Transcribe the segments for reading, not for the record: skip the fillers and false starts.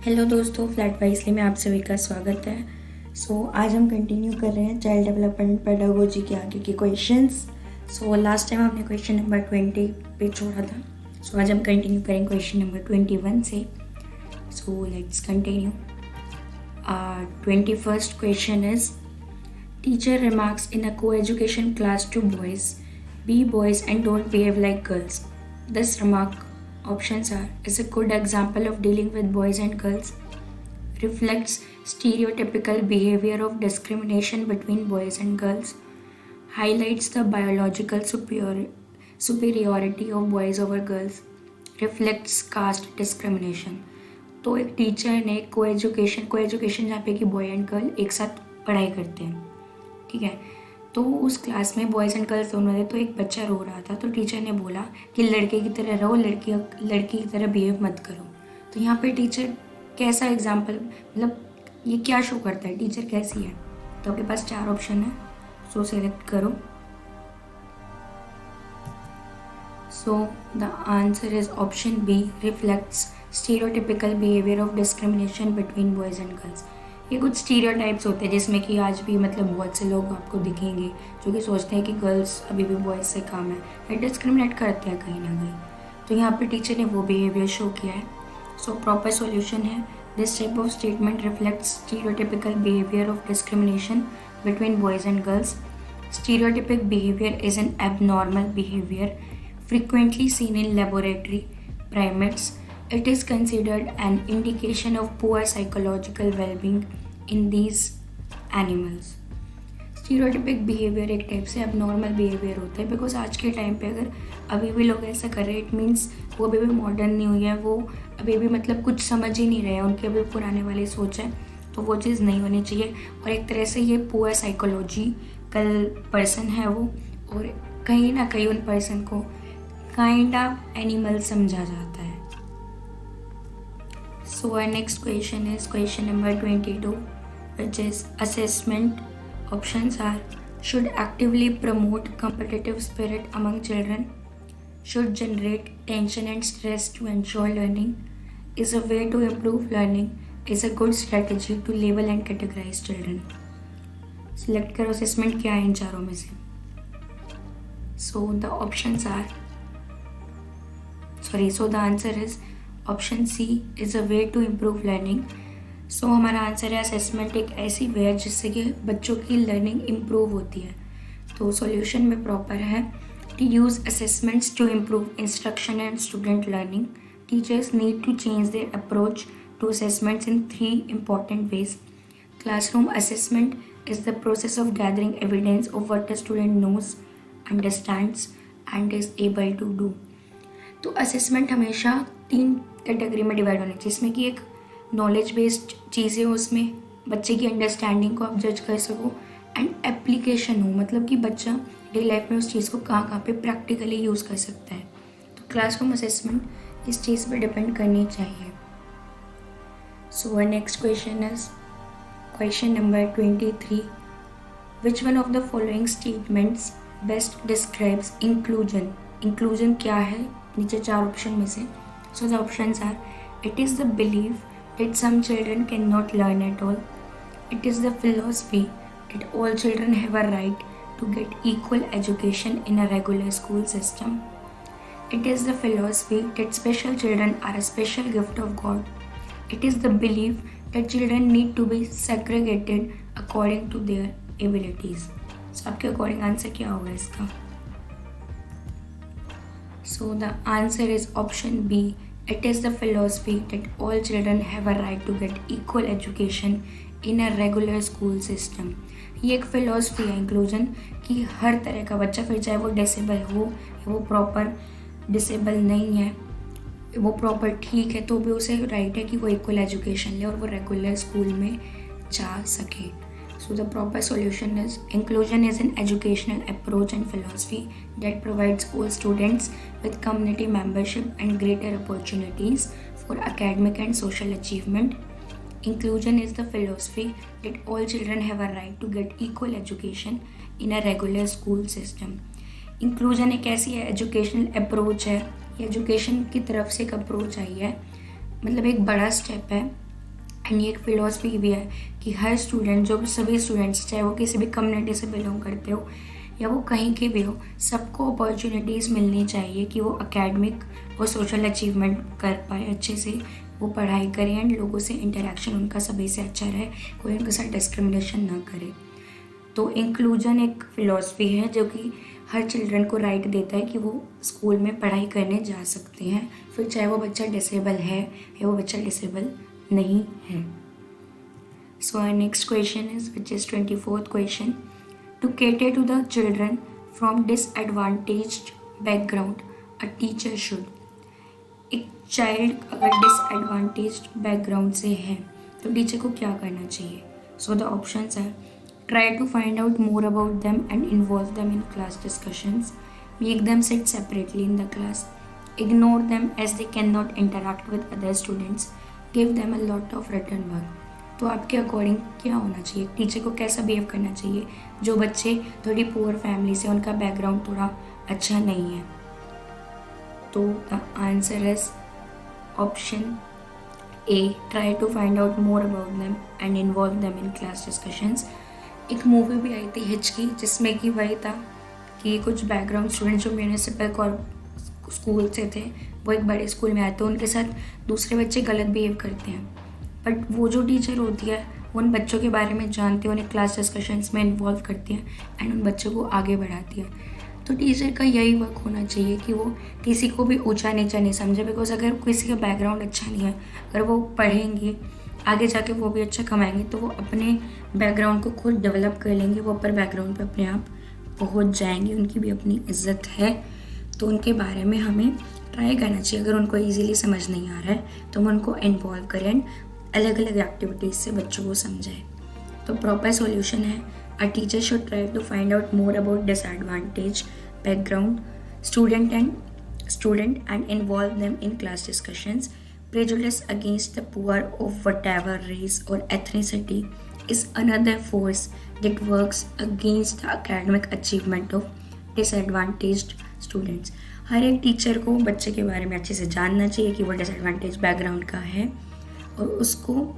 Hello दोस्तों, flat wisely में आप सभी का स्वागत है। आज हम कंटिन्यू कर रहे हैं चाइल्ड डेवलपमेंट पेडागोजी के आगे के क्वेश्चंस। लास्ट टाइम हमने क्वेश्चन नंबर 20 पे छोड़ा था। आज हम कंटिन्यू करें क्वेश्चन नंबर 21 से। Let's continue. 21st question is teacher remarks in a co-education class to boys, be boys and don't behave like girls. This remark options are is a good example of dealing with boys and girls, reflects stereotypical behavior of discrimination between boys and girls, highlights the biological superiority of boys over girls, reflects caste discrimination. तो एक teacher ने को education जहाँ पे कि boy and girl एक साथ पढ़ाई करते हैं, ठीक है। तो उस क्लास में बॉयज़ एंड गर्ल्स दोनों थे। तो एक बच्चा रो रहा था, तो टीचर ने बोला कि लड़के की तरह रहो, लड़की की तरह बिहेव मत करो। तो यहाँ पे टीचर कैसा एग्जाम्पल, मतलब ये क्या शो करता है, टीचर कैसी है। तो आपके पास 4 ऑप्शन है, सेलेक्ट करो। The answer is option B, reflects stereotypical behaviour of discrimination between boys and girls. ये कुछ स्टीरियोटाइप्स होते हैं जिसमें कि आज भी मतलब बहुत से लोग आपको दिखेंगे जो कि सोचते हैं कि गर्ल्स अभी भी बॉयज़ से कम है या डिस्क्रिमिनेट करते हैं कहीं ना कहीं। तो यहाँ पे टीचर ने वो बिहेवियर शो किया है। प्रॉपर सॉल्यूशन है, this type of statement reflects stereotypical behaviour of discrimination between boys and girls. Stereotypic behaviour is an abnormal behaviour frequently seen in laboratory primates. It is considered an indication of poor psychological well-being in these animals. Stereotypic behavior एक type से abnormal behavior होता है, because आज के time पे अगर अभी भी लोग ऐसा कर रहे हैं, इट मीन्स वो अभी भी मॉडर्न नहीं हुई है, वो अभी भी मतलब कुछ समझ ही नहीं रहे हैं, उनकी अभी पुराने वाली सोच है। तो वो चीज़ नहीं होनी चाहिए। और एक तरह से ये पुअर साइकोलॉजिकल पर्सन है वो, और कहीं ना कहीं उन पर्सन को काइंड ऑफ एनिमल समझा जाता है। Our next question is question number 22, which is assessment. Options are should actively promote competitive spirit among children, should generate tension and stress to ensure learning, is a way to improve learning, is a good strategy to label and categorize children. Select करो assessment क्या है इन चारों में से। The options are the answer is option C is a way to improve learning. हमारा answer है assessment एक ऐसी वे है जिससे कि बच्चों की लर्निंग इम्प्रूव होती है। तो सॉल्यूशन में प्रॉपर है to use assessments to improve instruction and student learning. Teachers need to change their approach to assessments in 3 important ways. Classroom assessment is the process of gathering evidence of what the student knows, understands and is able to do. तो assessment हमेशा 3 category में divide होनी चाहिए, जिसमें कि एक knowledge based चीज़ें हो, उसमें बच्चे की अंडरस्टैंडिंग को आप जज कर सको, एंड एप्लीकेशन हो, मतलब कि बच्चा डेली लाइफ में उस चीज़ को कहाँ कहाँ पे प्रैक्टिकली यूज़ कर सकता है। तो क्लासरूम असेसमेंट इस चीज़ पे डिपेंड करनी चाहिए। Next question is question number 23, which one of the following statements best describes inclusion. Inclusion क्या है, नीचे 4 ऑप्शन में से। The options are it is the believe that some children cannot learn at all. It is the philosophy that all children have a right to get equal education in a regular school system. It is the philosophy that special children are a special gift of God. It is the belief that children need to be segregated according to their abilities. आपके according answer क्या होगा इसका? The answer is option B. It is the philosophy that all children have a right to get equal education in a regular school system. ये एक philosophy है inclusion कि हर तरह का बच्चा, फिर चाहे वो डिसेबल हो, वो प्रॉपर डिसेबल नहीं है, वो प्रॉपर ठीक है, तो भी उसे राइट है कि वो इक्वल एजुकेशन ले और वो रेगुलर स्कूल में जा सके। The proper solution is inclusion is an educational approach and philosophy that provides all students with community membership and greater opportunities for academic and social achievement. Inclusion is the philosophy that all children have a right to get equal education in a regular school system. Inclusion एक ऐसी है educational approach है, ये education की तरफ से एक approach I है, मतलब एक बड़ा स्टेप है एंड ये एक फिलॉसफी भी है कि हर स्टूडेंट, जो भी सभी स्टूडेंट्स, चाहे वो किसी भी कम्युनिटी से बिलोंग करते हो या वो कहीं के भी हो, सबको अपॉर्चुनिटीज़ मिलनी चाहिए कि वो एकेडमिक और सोशल अचीवमेंट कर पाए, अच्छे से वो पढ़ाई करें एंड लोगों से इंटरेक्शन उनका सभी से अच्छा रहे, कोई उनके साथ डिस्क्रिमिनेशन ना करे। तो इंक्लूजन एक फ़िलॉसफी है जो कि हर चिल्ड्रन को राइट देता है कि वो स्कूल में पढ़ाई करने जा सकते हैं, फिर चाहे वो बच्चा डिसेबल है या वो बच्चा डिसेबल नहीं है। So our next question is which is 24th question. To cater to the children from disadvantaged background, a teacher should। एक चाइल्ड अगर डिसएडवांटेज्ड बैकग्राउंड से है तो टीचर को क्या करना चाहिए? So the options are try to find out more about them and involve them in class discussions, make them sit separately in the class, ignore them as they can not interact with other students, give them a lot of written work. तो आपके according क्या होना चाहिए? Teacher को कैसा behave करना चाहिए जो बच्चे थोड़ी पुअर फैमिली से, उनका बैकग्राउंड थोड़ा अच्छा नहीं है? तो the answer is option A, try to find out more about them and involve them in class discussions. एक मूवी भी आई थी हिचकी, जिसमें कि वही था कि कुछ बैकग्राउंड स्टूडेंट जो म्यूनिसिपल स्कूल से थे वो एक बड़े स्कूल में आए, तो उनके साथ दूसरे बच्चे गलत बिहेव करते हैं, बट वो जो टीचर होती है वो उन बच्चों के बारे में जानती है, उन्हें क्लास डिस्कशंस में इन्वॉल्व करती है एंड उन बच्चों को आगे बढ़ाती है। तो टीचर का यही वर्क होना चाहिए कि वो किसी को भी ऊंचा नीचा नहीं समझे, बिकॉज अगर किसी का बैकग्राउंड अच्छा नहीं है, अगर वो पढ़ेंगे आगे जाके वो भी अच्छा कमाएंगे, तो वो अपने बैकग्राउंड को खुद डेवलप कर लेंगे, वो अपर बैकग्राउंड पे अपने आप पहुंच जाएंगे, उनकी भी अपनी इज्जत है। तो उनके बारे में हमें ट्राई करना चाहिए, अगर उनको ईजीली समझ नहीं आ रहा है तो हम उनको इन्वॉल्व करें एंड अलग अलग एक्टिविटीज़ से बच्चों को समझाएं। तो प्रॉपर सॉल्यूशन है, a teacher should try to find out more about disadvantage background student and involve them in class discussions. Prejudice against the poor of whatever race or ethnicity is another force that works against the academic achievement of disadvantaged students। हर एक teacher को बच्चे के बारे में अच्छे से जानना चाहिए कि वो डिसएडवांटेज बैकग्राउंड का है और उसको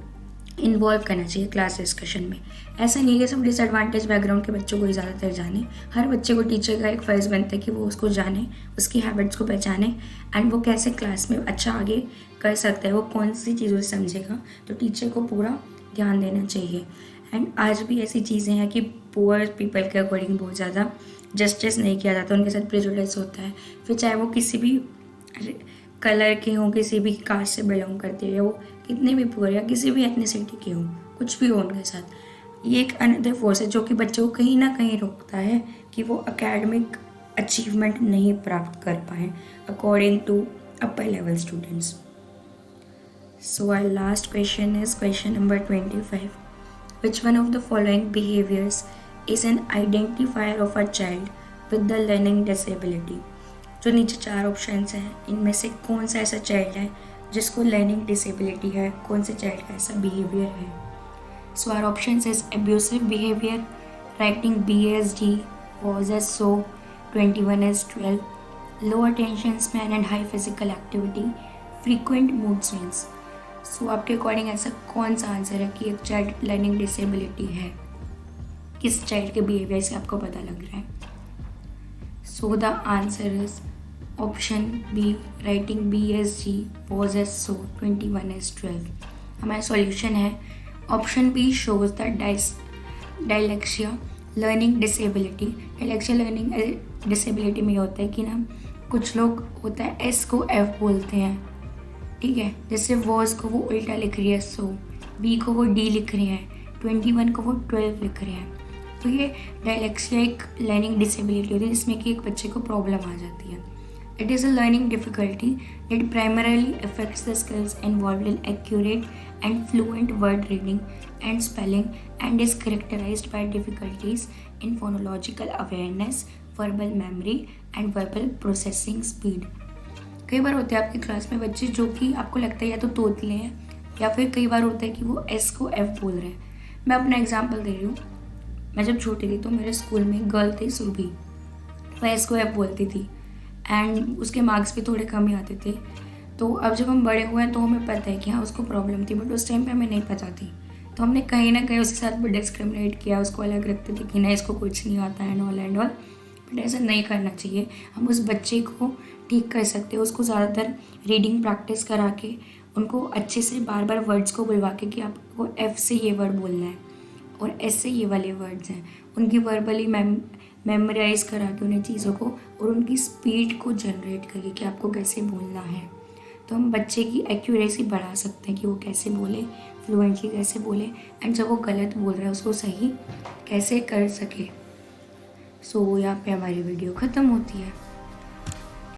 इन्वॉल्व करना चाहिए क्लास डिस्कशन में। ऐसा नहीं है कि सब डिसएडवांटेज बैकग्राउंड के बच्चों को ही ज़्यादातर जाने, हर बच्चे को टीचर का एक फ़र्ज़ बनता है कि वो उसको जाने, उसकी हैबिट्स को पहचाने एंड वो कैसे क्लास में अच्छा आगे कर सकता है, वो कौन सी चीज़ों से समझेगा। तो टीचर को पूरा ध्यान देना चाहिए। एंड आज भी ऐसी चीज़ें हैं कि पुअर पीपल के अकॉर्डिंग बहुत ज़्यादा जस्टिस नहीं किया जाता, उनके साथ प्रेजुडिस होता है, फिर चाहे वो किसी भी कलर के हों, किसी भी कास्ट से बिलोंग करते हैं, वो कितने भी पुअर या किसी भी एथनिसिटी के हों, कुछ भी हो उनके साथ। ये एक अनदर फोर्स है जो कि बच्चों को कहीं ना कहीं रोकता है कि वो एकेडमिक अचीवमेंट नहीं प्राप्त कर पाएँ according to upper level students. So our last question is question number 25। Which one of the following behaviours is an identifier of a child with the learning disability. जो नीचे 4 ऑप्शंस हैं, इनमें से कौन सा ऐसा चाइल्ड है जिसको लर्निंग डिसेबिलिटी है, कौन से चाइल्ड का ऐसा बिहेवियर है? So our options is abusive behaviour, writing BSD, was as so, 21 as 12, low attention span and high physical activity, frequent mood swings। सो आपके अकॉर्डिंग ऐसा कौन सा आंसर है कि एक चाइल्ड लर्निंग डिसेबिलिटी है? किस चाइल्ड के बिहेवियर से आपको पता लग रहा है? So the answer is option B, writing BSD, was as so, 21 as 12। हमारा सॉल्यूशन है option B, shows the dyslexia learning disability. Dyslexia learning disability में होता है कि ना कुछ लोग होता है S को F बोलते हैं, ठीक है, जैसे वॉज को वो उल्टा लिख रही है, सो बी को वो D लिख रहे हैं, 21 को वो 12 लिख रहे हैं। तो ये डायलेक्सिया एक लर्निंग डिसेबिलिटी होती है जिसमें कि एक बच्चे को प्रॉब्लम आ जाती है। It is a learning difficulty that primarily affects the skills involved in accurate and fluent word reading and spelling and is characterised by difficulties in phonological awareness, verbal memory and verbal processing speed. कई बार होते हैं आपकी class में बच्चे जो कि आपको लगता है या तो तोतले हैं या फिर कई बार होता है कि वो S को F बोल रहे हैं। मैं अपना एग्जांपल दे रही हूँ। मैं जब छोटी थी तो मेरे स्कूल में गर्ल थी सुरभि, वो S को F बोलती थी एंड उसके मार्क्स भी थोड़े कम ही आते थे। तो अब जब हम बड़े हुए हैं तो हमें पता है कि हाँ उसको प्रॉब्लम थी, बट उस टाइम पे हमें नहीं पता थी। तो हमने कहीं ना कहीं उसके साथ भी डिस्क्रिमिनेट किया, उसको अलग रखते थे कि नहीं इसको कुछ नहीं आता and all and all. But ऐसा नहीं करना चाहिए। हम उस बच्चे को ठीक कर सकते हैं, उसको ज़्यादातर रीडिंग प्रैक्टिस करा के, उनको अच्छे से बार बार वर्ड्स को बुलवा के कि आपको एफ़ से ये वर्ड बोलना है और एस से ये वाले वर्ड्स हैं, उनकी वर्बली मेमोराइज करा के उन्हें चीज़ों को और उनकी स्पीड को जनरेट करके कि आपको कैसे बोलना है। तो हम बच्चे की एक्यूरेसी बढ़ा सकते हैं कि वो कैसे बोले, फ्लुएंटली कैसे बोले, एंड जब वो गलत बोल रहा है उसको सही कैसे कर सके। सो यहाँ पे हमारी वीडियो ख़त्म होती है।